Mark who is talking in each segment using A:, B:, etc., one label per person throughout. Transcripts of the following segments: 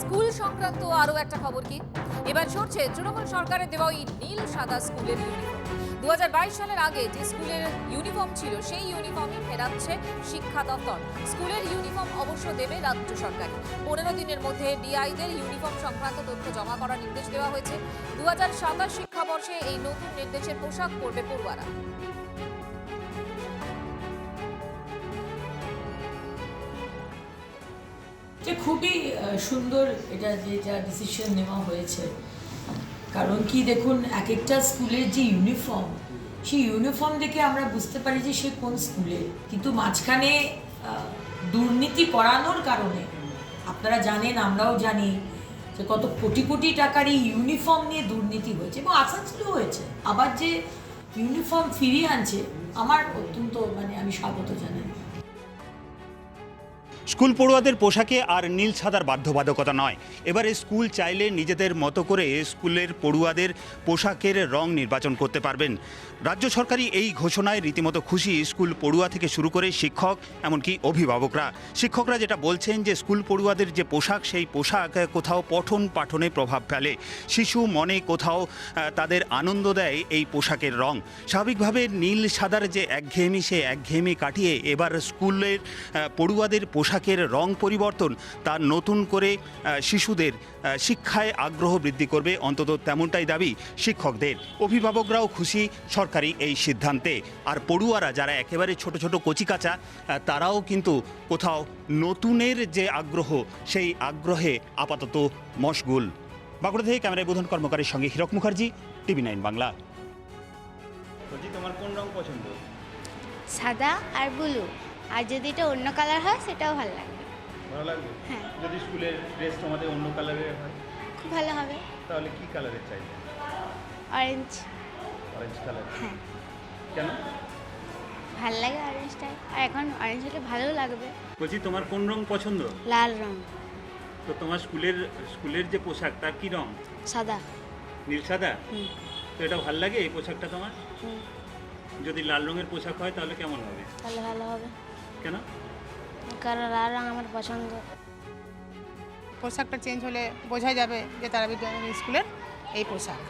A: School সংক্রান্ত আরো একটা খবর কি এবার সরছে তৃণমূল সরকারের দেওয়া ওই নীল সাদা স্কুলের ইউনিফর্ম 2022 সালের আগে যে স্কুলের ইউনিফর্ম ছিল সেই ইউনিফর্মই ফেরাচ্ছে শিক্ষা দপ্তর। স্কুলের ইউনিফর্ম অবশ্য দেবে রাজ্য সরকার। 15 দিনের মধ্যে ডিআইদের ইউনিফর্ম সংক্রান্ত তথ্য জমা করার নির্দেশ দেওয়া হয়েছে। 2027 শিক্ষাবর্ষে এই নতুন নির্দেশের পোশাক পরবে পড়ুয়ারা।
B: খুবই সুন্দর এটা যেটা ডিসিশন নেওয়া হয়েছে। কারণ কি দেখুন, এক একটা স্কুলের যে ইউনিফর্ম, সেই ইউনিফর্ম দেখে আমরা বুঝতে পারি যে সে কোন স্কুলে। কিন্তু মাঝখানে দুর্নীতি করানোর কারণে আপনারা জানেন, আমরাও জানি যে কত কোটি কোটি টাকার এই ইউনিফর্ম নিয়ে দুর্নীতি হয়েছে এবং আসানসোলেও হয়েছে। আবার যে ইউনিফর্ম ফিরিয়ে আনছে, আমার অত্যন্ত আমি স্বাগত জানাই।
C: স্কুল পড়ুয়াদের পোশাকে আর নীল সাদার বাধ্যবাধকতা নয়। এবারে স্কুল চাইলে নিজেদের মতো করে স্কুলের পড়ুয়াদের পোশাকের রং নির্বাচন করতে পারবেন। রাজ্য সরকারি এই ঘোষণায় রীতিমতো খুশি স্কুল পড়ুয়া থেকে শুরু করে শিক্ষক, এমনকি অভিভাবকরা। শিক্ষকরা যেটা বলছেন যে স্কুল পড়ুয়াদের যে পোশাক, সেই পোশাক কোথাও পঠন পাঠনে প্রভাব ফেলে। শিশু মনে কোথাও তাদের আনন্দ দেয় এই পোশাকের রং। স্বাভাবিকভাবে নীল সাদার যে একঘেয়েমি, সে একঘেয়েমি কাটিয়ে এবার স্কুলের পড়ুয়াদের পোশাকের রং পরিবর্তন তা নতুন করে শিশুদের শিক্ষায় আগ্রহ বৃদ্ধি করবে, অন্তত তেমনটাই দাবি শিক্ষকদের। অভিভাবকরাও খুশি সরকারি এই সিদ্ধান্তে। আর পড়ুয়ারা যারা একেবারে ছোট ছোট কচিকাঁচা, তারাও কিন্তু কোথাও নতুনের যে আগ্রহ, সেই আগ্রহে আপাতত মশগুল। বাঁকুড়া থেকে ক্যামেরায় বোধন কর্মকারের সঙ্গে হীরক মুখার্জি, TV9 বাংলা। তোমার কোন রং পছন্দ?
D: সাদা আর ব্লু, আর যদি এটা অন্য কালার হয় সেটাও ভালো লাগবে।
C: ভালো লাগবে?
D: হ্যাঁ।
C: যদি স্কুলের ড্রেস তোমাদের অন্য কালারের হয়
D: খুব ভালো হবে।
C: তাহলে কি কালারের চাইবে?
D: অরেঞ্জ।
C: Orange colour?
D: হ্যাঁ,
C: কেন?
D: ভালো লাগে অরেঞ্জটা, আর এখন অরেঞ্জ হলে ভালো লাগবে।
C: বলছি তোমার কোন রং পছন্দ?
D: লাল রং।
C: তো তোমার স্কুলের যে পোশাক, তার কি রং?
D: সাদা।
C: নীল সাদা?
D: হুম।
C: তো এটা ভালো লাগে এই পোশাকটা তোমার?
D: হুম,
C: যদি লাল রঙের পোশাক হয় তাহলে কেমন হবে?
D: তাহলে ভালো হবে,
C: কেন?
D: কারণ লাল রং আমার পছন্দ।
E: পোশাকটা চেঞ্জ হলে বোঝা যাবে যে তারা বিদ্যালয় স্কুলের এই পোশাক।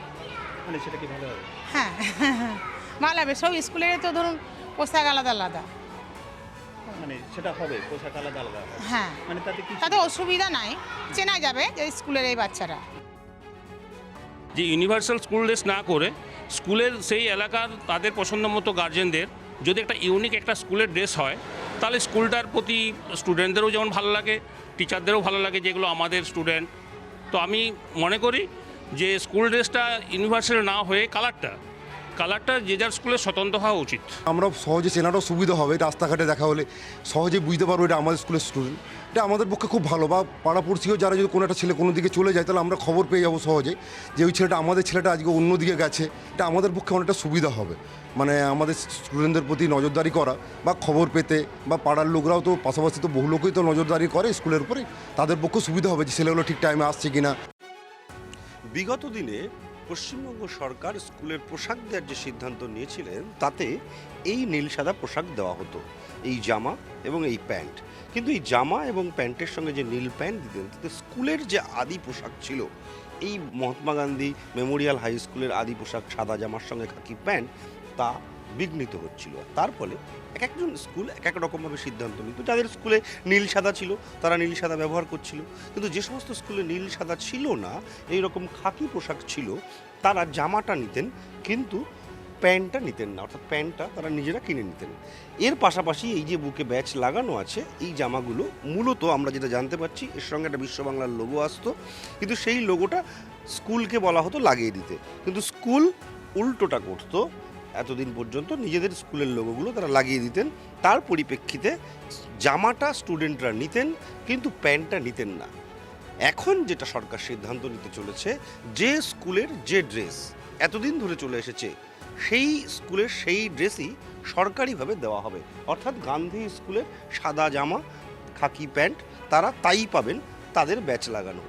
C: মানে সেটা কি ভালো হবে?
E: হ্যাঁ, ভালো হবে। সব স্কুলের তো ধরুন পোশাক আলাদা আলাদা।
C: মানে সেটা হবে, পোশাক আলাদা আলাদা হবে।
E: হ্যাঁ,
C: মানে
E: তাতে অসুবিধা নাই, চেনা যাবে যে স্কুলের এই বাচ্চারা।
F: যে ইউনিভার্সাল স্কুল ড্রেস না করে স্কুলের সেই এলাকার তাদের পছন্দ মতো গার্জেনদের যদি একটা ইউনিক একটা স্কুলের ড্রেস হয়, তাহলে স্কুলটার প্রতি স্টুডেন্টদেরও যেমন ভালো লাগে, টিচারদেরও ভালো লাগে যেগুলো আমাদের স্টুডেন্ট। তো আমি মনে করি যে স্কুল ড্রেসটা ইউনিভার্সাল না হয়ে কালারটা যে যার স্কুলে স্বতন্ত্র হওয়া উচিত।
G: আমরা সহজে চেনারও সুবিধা হবে, রাস্তাঘাটে দেখা হলে সহজে বুঝতে পারবো এটা আমাদের স্কুলের স্টুডেন্ট। এটা আমাদের পক্ষে খুব ভালো। বা পাড়াপড়শিও যারা যদি কোনো একটা ছেলে কোনো দিকে চলে যায়, তাহলে আমরা খবর পেয়ে যাবো সহজে যে ওই ছেলেটা, আমাদের ছেলেটা আজকে অন্য দিকে গেছে। এটা আমাদের পক্ষে অনেকটা সুবিধা হবে, আমাদের স্টুডেন্টদের প্রতি নজরদারি করা বা খবর পেতে, বা পাড়ার লোকরাও তো পাশাপাশি তো বহু লোকই তো নজরদারি করে স্কুলের উপরে। তাদের পক্ষে সুবিধা হবে যে ছেলেগুলো ঠিক টাইমে আসছে কিনা।
H: বিগত দিনে পশ্চিমবঙ্গ সরকার স্কুলের পোশাক দেওয়ার যে সিদ্ধান্ত নিয়েছিলেন, তাতে এই নীল সাদা পোশাক দেওয়া হতো, এই জামা এবং এই প্যান্ট। কিন্তু এই জামা এবং প্যান্টের সঙ্গে যে নীল প্যান্ট দিতেন, তাতে স্কুলের যে আদি পোশাক ছিল, এই মহাত্মা গান্ধী মেমোরিয়াল হাই স্কুলের আদি পোশাক সাদা জামার সঙ্গে খাকি প্যান্ট, তা বিঘ্নিত হচ্ছিল। তার ফলে এক একজন স্কুল এক এক রকমভাবে সিদ্ধান্ত নিত। যাদের স্কুলে নীল সাদা ছিল তারা নীল সাদা ব্যবহার করছিল, কিন্তু যে সমস্ত স্কুলে নীল সাদা ছিল না, এই রকম খাকি পোশাক ছিল, তারা জামাটা নিতেন কিন্তু প্যান্টটা নিতেন না, অর্থাৎ প্যান্টটা তারা নিজেরা কিনে নিতেন। এর পাশাপাশি এই যে বুকে ব্যাচ লাগানো আছে, এই জামাগুলো মূলত আমরা যেটা জানতে পারছি, এর সঙ্গে একটা বিশ্ব বাংলার লোগো আসতো, কিন্তু সেই লোগোটা স্কুলকে বলা হতো লাগিয়ে দিতে, কিন্তু স্কুল উল্টোটা করতো। এতদিন পর্যন্ত নিজেদের স্কুলের লোগোগুলো তারা লাগিয়ে দিতেন, তার পরিপ্রেক্ষিতে জামাটা স্টুডেন্টরা নিতেন কিন্তু প্যান্টটা নিতেন না। এখন যেটা সরকার সিদ্ধান্ত নিতে চলেছে, যে স্কুলের যে ড্রেস এতদিন ধরে চলে এসেছে, সেই স্কুলের সেই ড্রেসই সরকারিভাবে দেওয়া হবে। অর্থাৎ গান্ধী স্কুলের সাদা জামা খাকি প্যান্ট তারা তাই পাবেন, তাদের ব্যাচ লাগানো।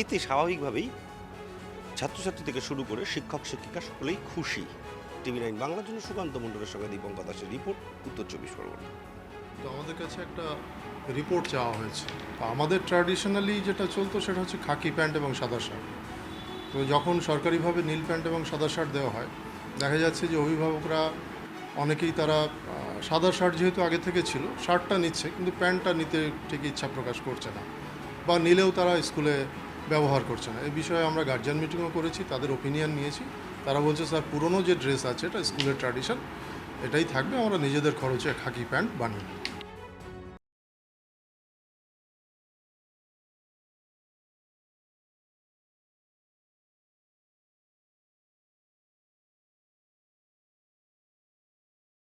H: এতে স্বাভাবিকভাবেই ছাত্রছাত্রী থেকে শুরু করে শিক্ষক শিক্ষিকা সকলেই খুশি। TV9 বাংলার জন্য সুকান্ত মণ্ডলের সঙ্গে দীপঙ্কর দাসের রিপোর্ট, উত্তর 24 পরগনা।
I: তো আমাদের কাছে একটা রিপোর্ট চাওয়া হয়েছে। আমাদের ট্র্যাডিশনালি যেটা চলতো সেটা হচ্ছে খাকি প্যান্ট এবং সাদা শার্ট। তো যখন সরকারিভাবে নীল প্যান্ট এবং সাদা শার্ট দেওয়া হয়, দেখা যাচ্ছে যে অভিভাবকরা অনেকেই তারা সাদা শার্ট যেহেতু আগে থেকে ছিল, শার্টটা নিচ্ছে কিন্তু প্যান্টটা নিতে ঠিক ইচ্ছা প্রকাশ করছে না, বা নিলেও তারা স্কুলে ব্যবহার করছে না। এই বিষয়ে আমরা গার্জিয়ান মিটিংও করেছি, তাদের ওপিনিয়ন নিয়েছি। তারা বলছে স্যার পুরনো যে ড্রেস আছে এটা স্কুলের ট্র্যাডিশন, এটাই থাকবে, আমরা নিজেদের খরচে খাকি প্যান্ট বানিয়ে নিই।